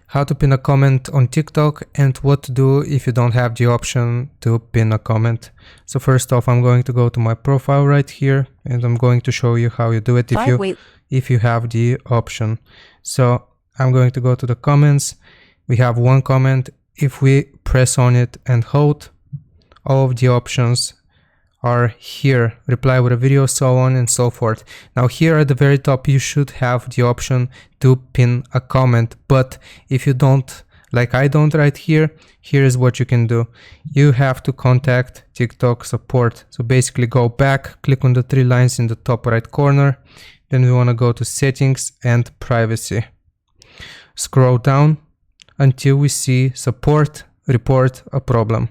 how to pin a comment on TikTok and what to do if you don't have the option to pin a comment. So first off, I'm going to go to my profile right here and I'm going to show you how you do it if you have the option. So I'm going to go to the comments. We have one comment. If we press on it and hold, all of the options are here, reply with a video, so on and so forth. Now here at the very top you should have the option to pin a comment, but if you don't, like I don't right here, here's what you can do. You have to contact TikTok support. So basically go back, click on the three lines in the top right corner, then we want to go to settings and privacy. Scroll down until we see support, report a problem.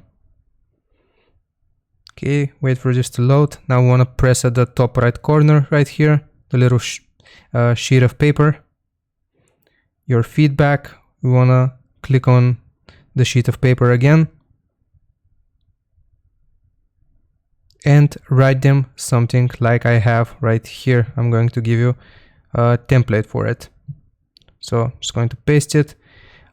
Okay, wait for this to load. Now we want to press at the top right corner right here, the little sheet of paper. Your feedback, we want to click on the sheet of paper again and write them something like I have right here. I'm going to give you a template for it. So I'm just going to paste it.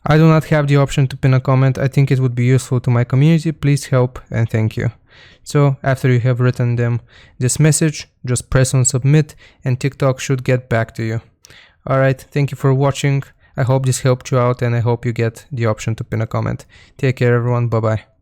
I do not have the option to pin a comment. I think it would be useful to my community. Please help and thank you. So after you have written them this message, just press on submit and TikTok should get back to you. Alright, thank you for watching. I hope this helped you out and I hope you get the option to pin a comment. Take care everyone, bye bye.